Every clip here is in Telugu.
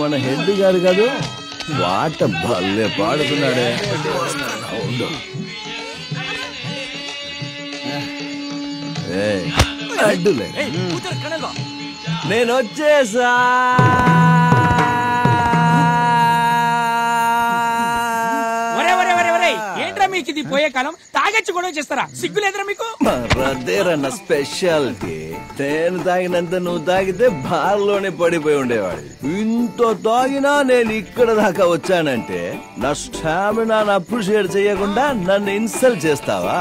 మన హెడ్ గారు కాదు పాట భలే పాడుతున్నాడే. అడ్డులే నేను వచ్చేసా. ఏంట్రా మీకు ఇది పోయే కాలం? తాగొచ్చి గొడవ చేస్తారా? సిగ్గులేదురా మీకు? అదేరన్న స్పెషాలిటీ. నేను తాగినంత నువ్వు తాగితే బార్లోనే పడిపోయి ఉండేవాడు. ఇంత తాగినా నేను ఇక్కడ దాకా వచ్చానంటే నా స్టామినా అప్రిషియేట్ చేయకుండా నన్ను ఇన్సల్ట్ చేస్తావా?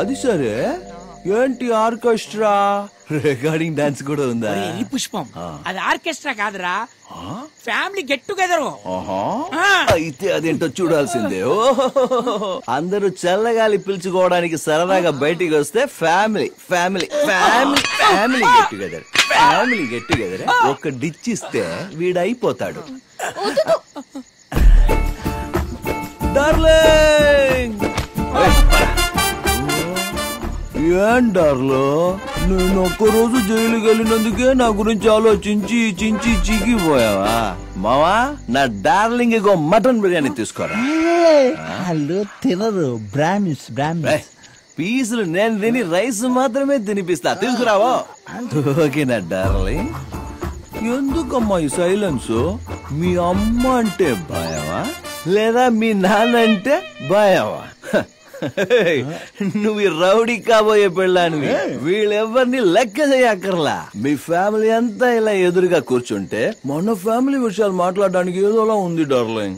అది సరే, ఏంటి ఆర్కెస్ట్రా రికార్డింగ్ డాన్స్ కూడా ఉందా? ఈ పుష్పం అది ఆర్కెస్ట్రా కాదురా, ఫ్యామిలీ గెట్ టుగెదర్. అయితే అదేంటో చూడాల్సిందే. అందరూ చల్లగాలి పిలుచుకోవడానికి సరదాగా బయటికి వస్తే family family family family get together, family get together. ఒక డిచ్ ఇస్తే వీడైపోతాడు. డార్లింగ్ ఏం డార్లో, నేను ఒక్కరోజు జైలుకి వెళ్ళినందుకే నా గురించి ఆలోచించి చించి చీకిపోయావా? మావా, నా డార్లింగ్ ఇగో మటన్ బిర్యానీ తీసుకోరా. వాళ్ళు తినరు, బ్రాహ్మిన్స్. పీసులు నేను తిని రైస్ మాత్రమే తినిపిస్తా, తీసుకురావో. ఓకే నా డార్లింగ్. ఎందుకమ్మా ఈ సైలెన్స్? మీ అమ్మ అంటే భయమా లేదా మీ నాన్న అంటే భయమా? నువ్వు రౌడీ కాబోయే పెళ్ళానివి. వీళ్ళెవరిని లెక్క చేయక్కర్లా. మీ ఫ్యామిలీ అంతా ఇలా ఎదురుగా కూర్చుంటే మన ఫ్యామిలీ విషయాలు మాట్లాడడానికి ఏదోలా ఉంది డార్లింగ్.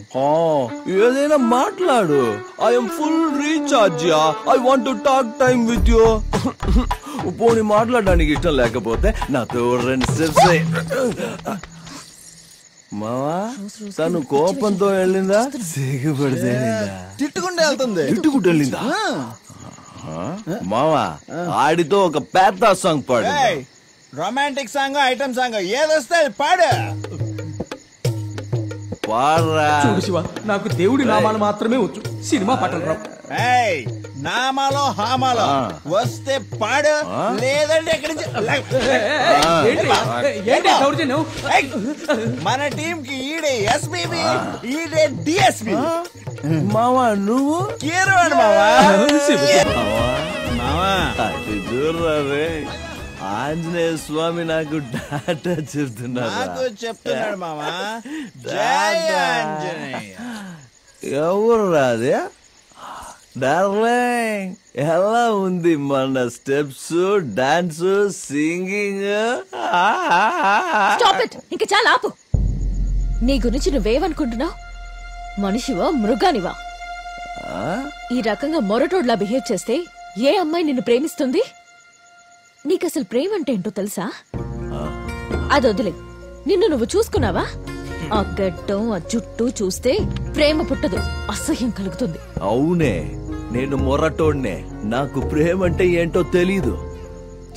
ఏదైనా మాట్లాడు. I'm full recharge. I want to talk time with you. పోనీ మాట్లాడడానికి ఇష్టం లేకపోతే నాతో 2 స్టెప్స్. మావా, తను కోపంతో వెళ్ళిందా సిగ్గుపడితే తిట్టుకుంటూ వెళ్తుంది? తిట్టుకుంటూ వెళ్ళిందా? మావా, ఆడితో ఒక పెద్ద సాంగ్ పాడు. రొమాంటిక్ సాంగ్, ఐటమ్ సాంగ్ ఏదొస్తే పాడు. పాడరా. చూడు శివ, నాకు దేవుడి నామాలు మాత్రమే వచ్చు, సినిమా పాటలు రావు. నామాలో హామాలో వస్తే పాడు, లేదంటే ఎక్కడి నుంచి. మన టీం కి ఈడే ఎస్పీబీ, ఈడే డిఎస్పీ. మావా నువ్వు కీరవాడు మావా. చూడరావే, ఆంజనేయ స్వామి నాకు డాటా చెప్తున్నాడు మావా. జై ఆంజనేయ. ఎవరు రాదే? డార్లింగ్, ఎలా ఉంది మన స్టెప్స్, డాన్స్, సింగింగ్? ఇంకా చాలా ఆపు. నీ గురించి నువ్వేమనుకుంటున్నావు? మనిషివా మృగానివా? ఈ రకంగా మొరటోడ్లా బిహేవ్ చేస్తే ఏ అమ్మాయి నిన్ను ప్రేమిస్తుంది? నీకసలు ప్రేమ అంటే ఏంటో తెలుసా? అది వదిలే, నిన్ను నువ్వు చూసుకున్నావా? ఆ గడ్డం, ఆ జుట్టు చూస్తే ప్రేమ పుట్టదు, అసహ్యం కలుగుతుంది. అవునే, నేను మొరటోడ్నే. నాకు ప్రేమ అంటే ఏంటో తెలీదు.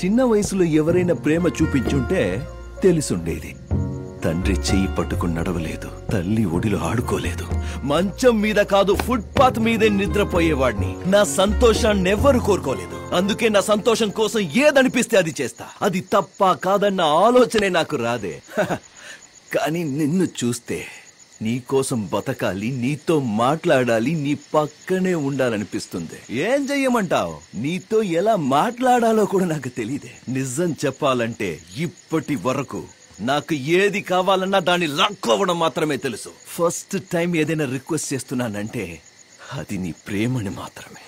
చిన్న వయసులో ఎవరైనా ప్రేమ చూపించుంటే తెలిసుండేది. తండ్రి చెయ్యి పట్టుకుని నడవలేదు, తల్లి ఒడిలో ఆడుకోలేదు, మంచం మీద కాదు ఫుట్పాత్ మీదే నిద్రపోయేవాడిని. నా సంతోషాన్ని ఎవ్వరు కోరుకోలేదు. అందుకే నా సంతోషం కోసం ఏదనిపిస్తే అది చేస్తా. అది తప్ప కాదన్న ఆలోచనే నాకు రాదే. కానీ నిన్ను చూస్తే నీకోసం బతకాలి, నీతో మాట్లాడాలి, నీ పక్కనే ఉండాలనిపిస్తుంది. ఏం చెయ్యమంటావు? నీతో ఎలా మాట్లాడాలో కూడా నాకు తెలియదే. నిజం చెప్పాలంటే ఇప్పటి వరకు నాకు ఏది కావాలన్నా దాన్ని లాక్కోవడం మాత్రమే తెలుసు. ఫస్ట్ టైం ఏదైనా రిక్వెస్ట్ చేస్తున్నానంటే అది నీ ప్రేమని మాత్రమే.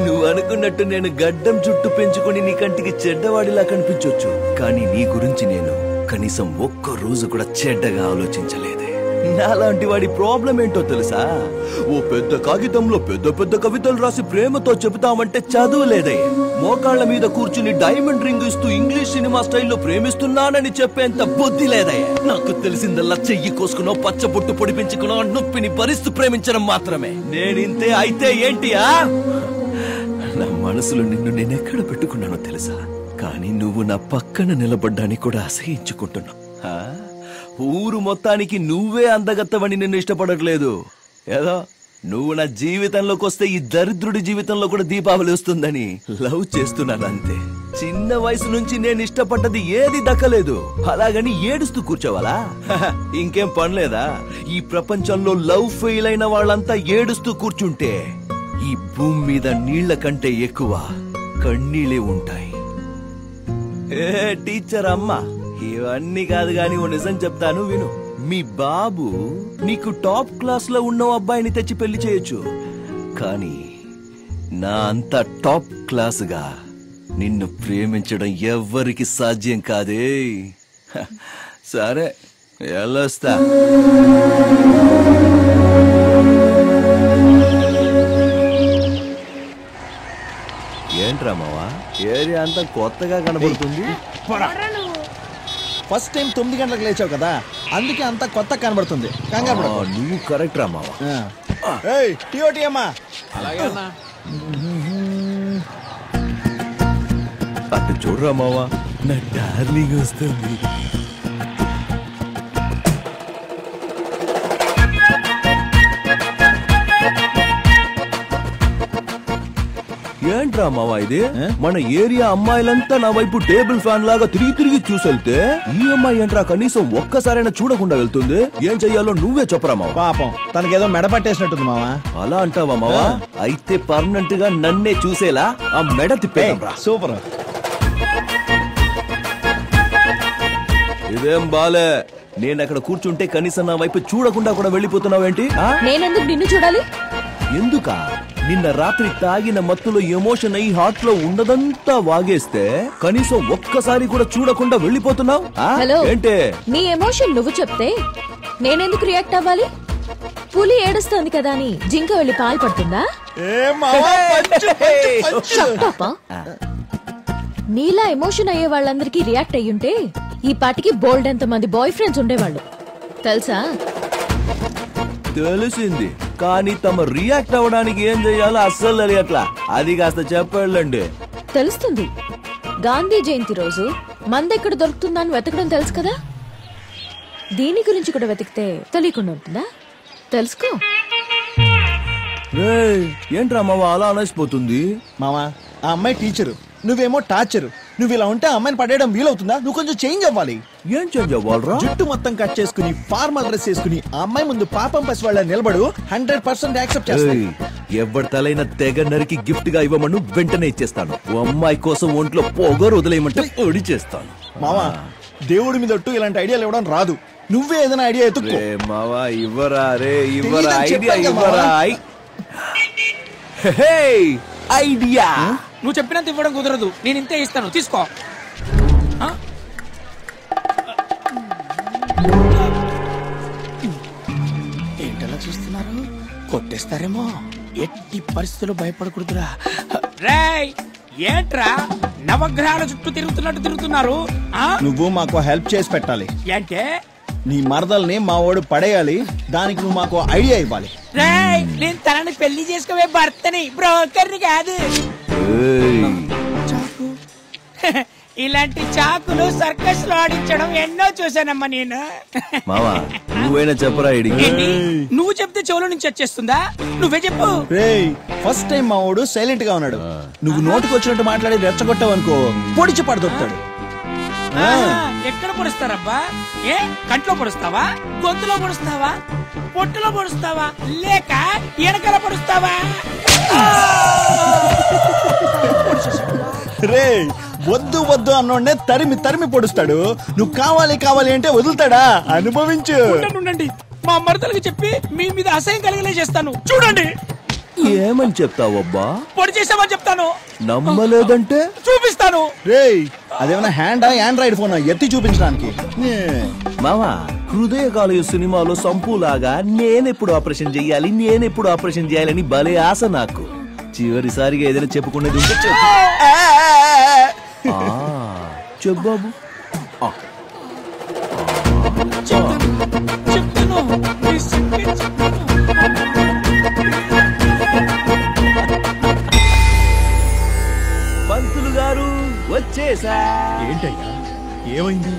నువ్వు అనుకున్నట్టు నేను గడ్డం చుట్టూ పెంచుకుని నీ కంటికి చెడ్డవాడిలా కనిపించొచ్చు, కానీ నీ గురించి నేను కనీసం ఒక్క రోజు కూడా చెడ్డగా ఆలోచించలేదే. నాలాంటి వాడి ప్రాబ్లం ఏంటో తెలుసా? ఓ పెద్ద కాగితంలో పెద్ద పెద్ద కవితలు రాసి ప్రేమతో చెబుతామంటే చదువులేదే. మోకాళ్ల మీద కూర్చుని డైమండ్ రింగ్ ఇస్తూ ఇంగ్లీష్ సినిమా స్టైల్లో ప్రేమిస్తున్నానని చెప్పేంత బుద్ధి లేదే. నాకు తెలిసిందల్లా చెయ్యి కోసుకునో పచ్చబొట్టు పొడిపించుకునో నొప్పిని భరిస్తూ ప్రేమించడం మాత్రమే. నేనింతే అయితే ఏంటియా? నా మనసులో నిన్ను నేనెక్కడ పెట్టుకున్నానో తెలుసా? కానీ నువ్వు నా పక్కన నిలబడ్డానికి కూడా అసహించుకుంటున్నావు. ఊరు మొత్తానికి నువ్వే అందగత్తవని నిన్ను ఇష్టపడట్లేదు. ఏదో నువ్వు నా జీవితంలోకి వస్తే ఈ దరిద్రుడి జీవితంలో కూడా దీపావళి వస్తుందని లవ్ చేస్తున్నాను అంతే. చిన్న చిన్న వయసు నుంచి నేను ఇష్టపడ్డది ఏది దక్కలేదు, అలాగని ఏడుస్తూ కూర్చోవాలా? ఇంకేం పనిలేదా? ఈ ప్రపంచంలో లవ్ ఫెయిల్ అయిన వాళ్ళంతా ఏడుస్తూ కూర్చుంటే ఈ భూమి మీద నీళ్ల కంటే ఎక్కువ కన్నీళ్ళే ఉంటాయి. టీచర్ అమ్మా, ఇవన్నీ కాదు గాని ఓ నిజం చెప్తాను విను. మీ బాబు నీకు టాప్ క్లాస్ లో ఉన్న అబ్బాయిని తెచ్చి పెళ్లి చేయొచ్చు, కానీ నా అంత టాప్ క్లాస్ గా నిన్ను ప్రేమించడం ఎవ్వరికి సాధ్యం కాదే. సరే వెళ్ళొస్తా. ఏంట్రా మావా, ఏరియా అంతా కొత్తగా కనబడుతుంది. ఫస్ట్ టైం 9 గంటలకు లేచావు కదా, అందుకే అంత కొత్త కనబడుతుంది. కంగారు పడకు. నువ్వు కరెక్ట్ రా మావా. ఏయ్ టీఓటీ అమ్మా. అటు చూడరా మావా, నా డార్లింగ్ వస్తుంది. ఏంట్రా మావా ఇది? మన ఏరియా అమ్మాయిలంతా నా వైపు టేబుల్ ఫ్యాన్ లాగా తిరిగి తిరిగి చూసెళ్తే ఈ అమ్మాయి ఏంట్రా కనీసం ఒక్కసారైనా చూడకుండా వెళ్తుంది? ఏం చెయ్యాలో నువ్వే చెప్పరా మావా. పాపం తనకేదో మెడ పట్టేసినట్టుంది మావా. అలా అంటావా మావా? అయితే పర్మనెంట్ గా నన్నే చూసేలా ఆ మెడ తిప్పేరా. సూపర్. ఇదేం బాలే, నేను అక్కడ కూర్చుంటే కనీసం నా వైపు చూడకుండా కూడా వెళ్ళిపోతున్నావేంటి? నేనెందుకు నిన్ను చూడాలి? ఎందుకా? నిన్న రాత్రి తాగిన మత్తులో ఎమోషన్ అయి హార్ట్ లో ఉన్నదంతా వాగేస్తే కనీసం ఒక్కసారి కూడా చూడకుండా వెళ్ళిపోతున్నావు. హలో, ఏంటే నీ ఎమోషన్ నువ్వు చెప్తే నేనెందుకు రియాక్ట్ అవ్వాలి? పులి ఏడుస్తోంది కదా అని జింక వెళ్ళి పాలు పడుతుందా? నీలా ఎమోషన్ అయ్యే వాళ్ళందరికీ రియాక్ట్ అయ్యుంటే ఈ పాటికి బోల్డ్ ఎంత మంది బాయ్ ఫ్రెండ్స్ ఉండేవాళ్ళు తెలుసా? తెలిసింది, కానీ తమ రియాక్ట్ అవ్వడానికి ఏం చెయ్యాలో అస్సలు తెలియట్లా. అది కాస్త చెప్పండి. తెలుస్తుంది. గాంధీ జయంతి రోజు మందెక్కడ దొరుకుతుందని వెతకడం తెలుసు కదా, దీని గురించి కూడా వెతికితే తెలియకుండా ఉంటుందా? తెలుసుకో. ఏంట్రా మావా అలా అనేసిపోతుంది? మావా ఆ అమ్మాయి టీచరు, నువ్వేమో టార్చరు. నువ్వు ఇలా ఉంటే అమ్మాయిని పడేయడం వీలవుతుందా? నువ్వు కొంచెం చేంజ్ అవ్వాలి. ఏం చేంజ్ అవ్వాలరా? జుట్టు మొత్తం కట్ చేసుకుని ఫార్మల్ డ్రెస్ వేసుకుని ఆ అమ్మాయి ముందు పాపం పసి వాళ్ళ నిలబడు. 100% యాక్సెప్ట్ చేస్తాను. ఎవరి తలైన తెగ నరికి గిఫ్ట్ గా ఇవ్వమను, వెంటనే ఇచ్చేస్తాను. ఓ అమ్మాయి కోసం ఒంట్లో పొగరు వదిలేయమంటే ఒడి చేస్తాను. మావా దేవుడి మీద ఒట్టు ఇలాంటి ఐడియాలు ఇవ్వడం రాదు. నువ్వే ఏదైనా ఐడియా ఎత్తుకో. మావా ఇవ్వరా రే, ఇవ్వరా ఐడియా, చెప్పాను ఇవ్వరా ఐడియా. నువ్వు చెప్పినంత ఇవ్వడం కుదరదు, నేను ఇంతే ఇస్తాను, తీసుకో. ఏంటలా చూస్తున్నారు? కొట్టేస్తారేమో. ఎట్టి పరిస్థితుల్లో భయపడకూడదురా. రేయ్ ఏంట్రా నవగ్రహాల చుట్టూ తిరుగుతున్నారు? నువ్వు మాకు హెల్ప్ చేసి పెట్టాలి. అంటే నీ మరదల్ని మా వాడు పడేయాలి. దానికి నువ్వు మాకు ఐడియా ఇవ్వాలి. రేయ్ నేను తనని పెళ్లి చేసుకోవే భర్తని, బ్రోకర్ని కాదు. చాకు ఇలాంటి చాకులు సర్కస్ లో ఆడించడం ఎన్నో చూసానమ్మా నేను. మావా నువ్వైనా చెప్పరా ఇడికి. నువ్వు చెప్తే చెవులో నుంచి వచ్చేస్తుందా? నువ్వే చెప్పు. రేయ్ ఫస్ట్ టైం మా వాడు సైలెంట్ గా ఉన్నాడు. నువ్వు నోటికి వచ్చినట్టు మాట్లాడి రెచ్చగొట్టావు అనుకో, పొడిచి పడదొక్కుతాడు. ఎక్కడ పొడుస్తారబ్బా? ఏ కంట్లో పొడుస్తావా, గొంతులో పొడుస్తావా, పొట్టులో పొడుస్తావా, లేక ఎనకల పొడుస్తావా? రేయ్ వద్దు వద్దు అన్నోడ్నే తరిమి తరిమి పొడుస్తాడు. నువ్వు కావాలి కావాలి అంటే వదులుతాడా? అనుభవించు. ఉండండి, మా మరదలకి చెప్పి మీ మీద అసహ్యం కలిగలే చేస్తాను. చూడండి. ఏమని చెప్తావబ్బా? పొడి చేసామని చెప్తాను. నమ్మలేదంటే చూపిస్తాను. రేయ్ అదేమన్నా హ్యాండా ఆండ్రాయిడ్ ఫోన్ ఎత్తి చూపించడానికి? మావా హృదయకాలయ సినిమాలో సంపులాగా నేనెప్పుడు ఆపరేషన్ చెయ్యాలని భలే ఆశ నాకు. చివరిసారిగా ఏదైనా చెప్పుకునేది ఉంటే చెప్పు. చెప్పు బాబు. చెప్తాను. పంతులు గారు వచ్చేసా. ఏంటయ్యా ఏమైంది?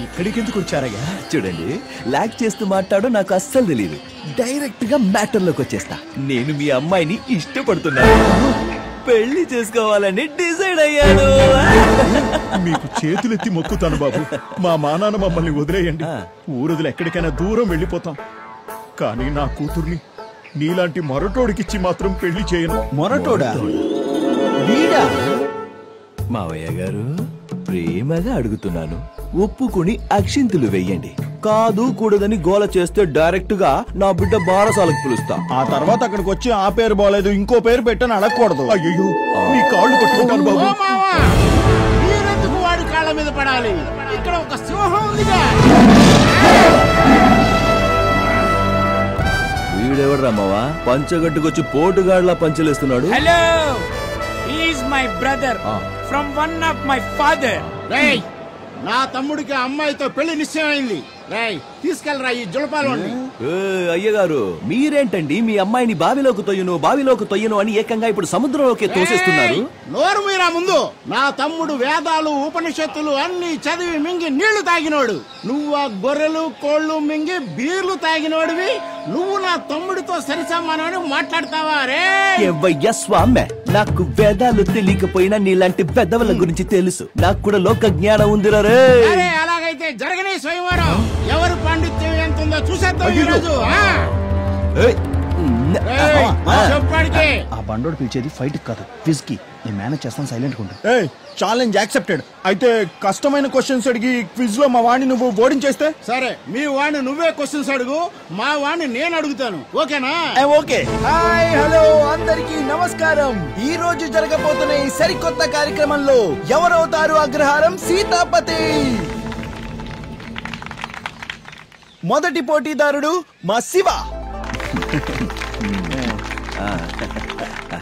ఇక్కడికి ఎందుకు వచ్చారయ్యా? చూడండి, లాక్ చేస్తూ మాట్లాడు నాకు అస్సలు తెలియదు. డైరెక్ట్ గా మ్యాటర్ లోకి వచ్చేస్తా. నేను మీ అమ్మాయిని ఇష్టపడుతున్నాను. పెళ్లి చేసుకోవాలని డిసైడ్ అయ్యాను. మీకు చేతులెత్తి మొక్కుతాను బాబు, మా మానాన్న మమ్మల్ని వదిలేయండి. ఊరుదులు ఎక్కడికైనా దూరం వెళ్ళిపోతాం. కానీ నా కూతుర్ని నీలాంటి మొరటోడికిచ్చి మాత్రం పెళ్లి చేయను. మొరటోడా? వీడా? మావయ్య గారు, ప్రేమగా అడుగుతున్నాను, ఒప్పుకుని అక్షింతులు వెయ్యండి. కాదు కూడదని గోల చేస్తే డైరెక్ట్ గా నా బిడ్డ బారసాలకు పిలుస్తా. ఆ తర్వాత అక్కడికి వచ్చి ఆ పేరు బాలేదు ఇంకో పేరు పెట్టని అడగకూడదు. అయ్యో, నీ కాళ్ళు పట్టుకుంటాను బాబు. మీరెందుకు వాడి కాళ్ళ మీద పడాలి? ఇక్కడ ఒక సింహం ఉందిగా. వీడెవడ్రా మావా పంచగట్టుకొచ్చి పోటుగాడ్లా పంచలేస్తున్నాడు? Hello, is my brother from one of my father. రేయ్, నా తమ్ముడికి అమ్మాయితో పెళ్లి నిశ్చయమైంది. రేయ్, తీసుకెళ్ళరా ఈ జులపాలోని. అయ్యగారు, మీరేంటండి మీ అమ్మాయిని బావిలోకి తొయ్యను అని ఏకంగా ఇప్పుడు సముద్రంలోకి తోసేస్తున్నారు? నోరు మీరా ముందు. నా తమ్ముడు వేదాలు ఉపనిషత్తులు అన్ని చదివి మింగి నీళ్లు తాగినోడు. నువ్వు ఆ గొర్రెలు కోళ్లు మింగి బీర్లు తాగినోడివి. నువ్వు నా తమ్ముడితో సరిసమానమని మాట్లాడతావా? రే స్వామి, నాకు వేదాలు తెలియకపోయినా నీలాంటి పెద్దవల గురించి తెలుసు. నాకు కూడా లోక జ్ఞానం ఉందిరా రే. అరే, అలాగైతే జరగని స్వయంవరం. ఎవరు పాండిత్యం ఎంత ఉందో చూసేద్దాం ఈ రోజు. చెప్పాడికి ఆ బండోడు పిలిచేది ఫైట్ కాదు, క్విజ్ కి. నేను మేనేజ్ చేస్తాను, సైలెంట్ గా. Challenge accepted. అయితే కష్టమైన క్వశ్చన్స్ అడిగి క్విజ్ లో మా వాడిని నువ్వు ఓడించేస్తే సరే. మీ వాడిని నువ్వే క్వశ్చన్స్ అడుగు, మా వాడిని నేను అడుగుతాను. ఓకేనా? ఓకే. హాయ్, హలో, అందరికీ నమస్కారం. ఈ రోజు జరగబోతున్న ఈ సరికొత్త కార్యక్రమంలో ఎవరవుతారు అగ్రహారం సీతాపతి? మొదటి పోటీదారుడు మా శివ.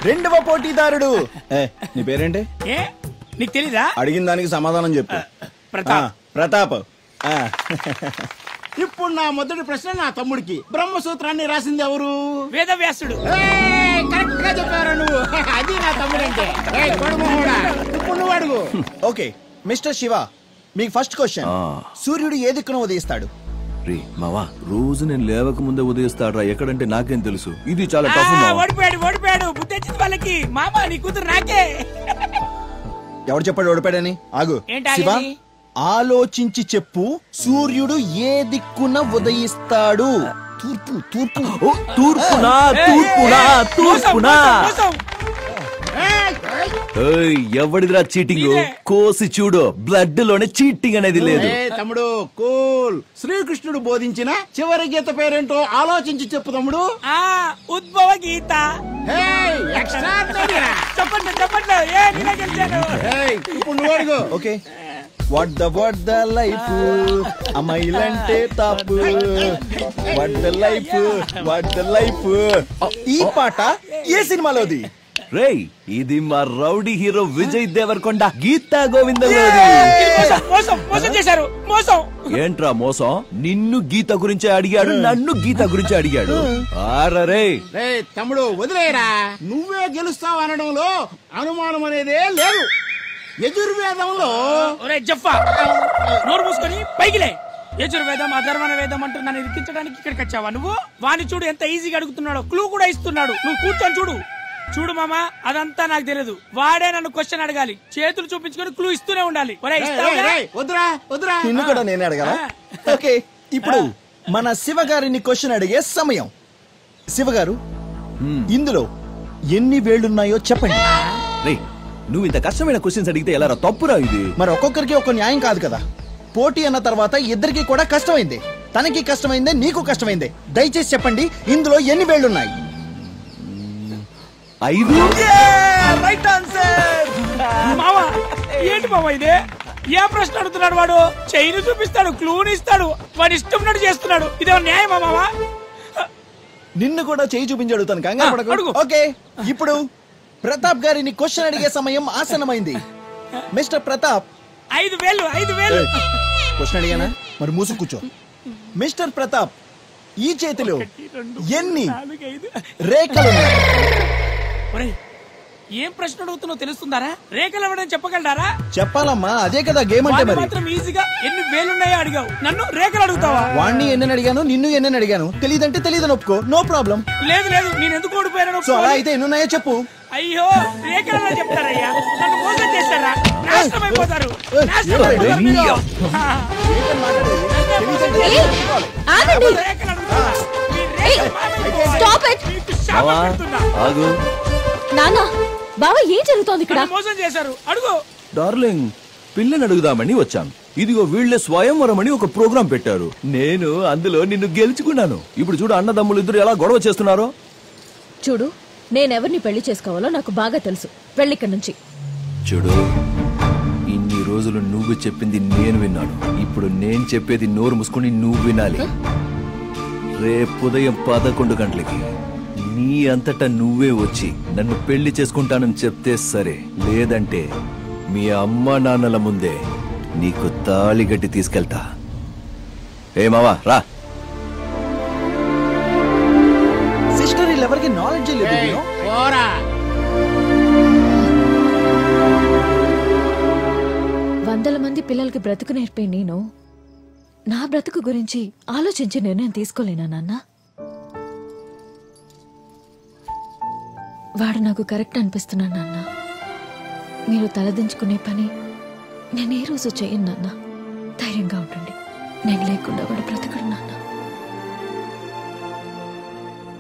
రెండవ పోటీదారుడు నీ పేరేంటి? ఏ, నీకు తెలీదా? అడిగిన దానికి సమాధానం చెప్పు. ప్రతాప్. ప్రతాప్. ఇప్పుడు నా మొదటి ప్రశ్న నా తమ్ముడికి. బ్రహ్మసూత్రాన్ని రాసింది ఎవరు? వేదవ్యాసుడు. కరెక్ట్ గా చెప్పారా నువ్వు? అది నా తమ్ముడంటే. ఇప్పుడు నువ్వు అడుగు. ఓకే మిస్టర్ శివ, మీకు ఫస్ట్ క్వశ్చన్. సూర్యుడు ఏ దిక్కున ఉదయిస్తాడు? రే మావా, రోజు నేను లేవక ముందే ఉదయిస్తాడ్రా. ఎక్కడంటే నాకేం తెలుసు. ఇది చాలా టఫ్. ఓడిపోయాడు. బుద్ధి వచ్చింది వాళ్ళకి. మామ, నీ కూతురు నాకే. ఎవరు చెప్పాడు ఓడిపోయాడని? ఆగు ఏంటి శివ, ఆగేది? ఆలోచించి చెప్పు. సూర్యుడు ఏ దిక్కున ఉదయిస్తాడు? తూర్పు. తూర్పు. తూర్పునా? ఎవడిదిరా చీటింగ్? కోసి చూడు, బ్లడ్ లోనే చీటింగ్ అనేది లేదు. తమ్ముడు కూల్. శ్రీకృష్ణుడు బోధించిన చివరి గీత పేరేంటో ఆలోచించి చెప్పు తమ్ముడు. ఉద్భవ గీత. చెప్పండి. ఇప్పుడు నువ్వు అడుగు. ఓకే. వాట్ ద లైఫ్, అమ్మాయిలంటే తాపు. What the life. ఈ పాట ఏ సినిమాలోది? రేయ్, ఇది మా రౌడీ హీరో విజయ్ దేవరకొండ గీతా గోవింద. మోసం చేశారు. మోసం ఏంట్రా మోసం? నిన్ను గీత గురించి అడిగాడు, నన్ను గీత గురించి అడిగాడు. ఆరే తమ్ముడు వదిలేరా. నువ్వే గెలుస్తావు అనడంలో అనుమానం అనేదే లేదు. యజుర్వేదంలో జఫ్ఫా, నోరు మూసుకొని పైకిలే. యజుర్వేదం అధర్వణ వేదం అంటూ నన్ను ఇరికించడానికి ఇక్కడికి వచ్చావా నువ్వు? వాణ్ణి చూడు ఎంత ఈజీగా అడుగుతున్నాడో. క్లూ కూడా ఇస్తున్నాడు. నువ్వు కూర్చొని చూడు మామా, అదంతా నాకు తెలియదు. వాడే నన్ను క్వశ్చన్ అడగాలి. చేతులు చూపించుకొని క్లూ ఇస్తూనే ఉండాలి. వద్దురా. నిన్ను కూడా నేనే అడగాలా? ఓకే, ఇప్పుడు మన శివ గారిని క్వశ్చన్ అడిగే సమయం. శివ గారు, ఇందులో ఎన్ని వేళ్లున్నాయో చెప్పండి. రేయ్, నువ్వు ఇంత కష్టమైన క్వశ్చన్స్ అడిగితే ఎలా? తప్పురా ఇది. మరి ఒక్కొక్కరికి ఒక న్యాయం కాదు కదా. పోటీ అన్న తర్వాత ఇద్దరికి కూడా కష్టమైంది. తనకి కష్టమైందే, నీకు కష్టమైందే. దయచేసి చెప్పండి, ఇందులో ఎన్ని వేళ్లున్నాయి? 5. Right answer. మావా, ఏంటి మావా ఇదే? ఏ ప్రశ్న అడుగుతున్నాడు వాడు? చైన్ చూపిస్తాడు, క్లూని ఇస్తాడు, వాడు ఇష్టం చేస్తున్నాడు. ఇదే న్యాయమా మావా? నిన్ను కూడా చేయి చూపించి అడుగుతాను, కంగారు పడకు. ఓకే, ఇప్పుడు ప్రతాప్ గారిని క్వశ్చన్ అడిగే సమయం ఆసన్నమైంది. మిస్టర్ ప్రతాప్, 5 వేలు. క్వశ్చన్ అడిగానా? మరి మూసు కూర్చో. మిస్టర్ ప్రతాప్, ఈ చేతిలో ఎన్ని రేఖలు? ఏం ప్రశ్న అడుగుతున్నావు తెలుస్తుందారా? రేఖలు ఇవ్వడం చెప్పగలరా? చెప్పాలమ్మా, అదే కదా గేమ్ అంటే. మరి మాత్రం ఈజీగా ఎన్ని వేలున్నాయో అడిగావు, నన్ను రేఖలు అడుగుతావా? వాణ్ణి ఎన్నని అడిగాను, నిన్ను ఎన్నని అడిగాను. తెలియదంటే తెలియదని ఒప్పుకో, నో ప్రాబ్లం. లేదు లేదు, నేను ఎందుకు ఓడిపోయాను? సో అలా అయితే ఎన్నున్నాయో చెప్పు. అయ్యో, రేఖలలో చెప్తారయ్యా, నన్ను మోసం చేస్తారా? నాశనం అయిపోతారు. ఆగు. నానా బావా, ఏం జరుగుతోంది ఇక్కడ? మోసం చేశారు, అడుగు. డార్లింగ్, పిల్లని అడుగుదామని వచ్చాను. ఇదిగో వీళ్లే స్వయంవరం అని ఒక ప్రోగ్రాం పెట్టారు. నేను అందులో నిన్ను గెలుచుకున్నాను. ఇప్పుడు చూడు, అన్నదమ్ములు ఇద్దరు ఎలా గొడవ చేస్తున్నారో. చూడు, నేనెవరిని పెళ్లి చేసుకోవాలో నాకు బాగా తెలుసు. వెళ్ళిక్కడి నుంచి. చూడు, ఇన్ని రోజులు నువ్వు చెప్పింది నేను విన్నాను. ఇప్పుడు నేను చెప్పేది నోరు మూసుకుని నువ్వు వినాలి. రేపు ఉదయం 11 గంటలకి నీ అంతటా నువ్వే వచ్చి నన్ను పెళ్లి చేసుకుంటానని చెప్తే సరే, లేదంటే మీ అమ్మ నాన్నల ముందే నీకు తాళి గట్టి తీసుకెళ్తా. ఏ మావా, రా. సిస్టర్, వీళ్ళెవరికి నాలెడ్జ్ లేదు. వందల మంది పిల్లలకి బ్రతుకు నేర్పే నేను నా బ్రతుకు గురించి ఆలోచించి నిర్ణయం తీసుకోలేనా నాన్న? వాడు నాకు కరెక్ట్ అనిపిస్తున్నాడు నాన్న. మీరు తలదించుకునే పని నేను ఏ రోజు చేయను నాన్న. ధైర్యంగా ఉండండి. నేను లేకుండా వాడు బ్రతకడు నాన్న.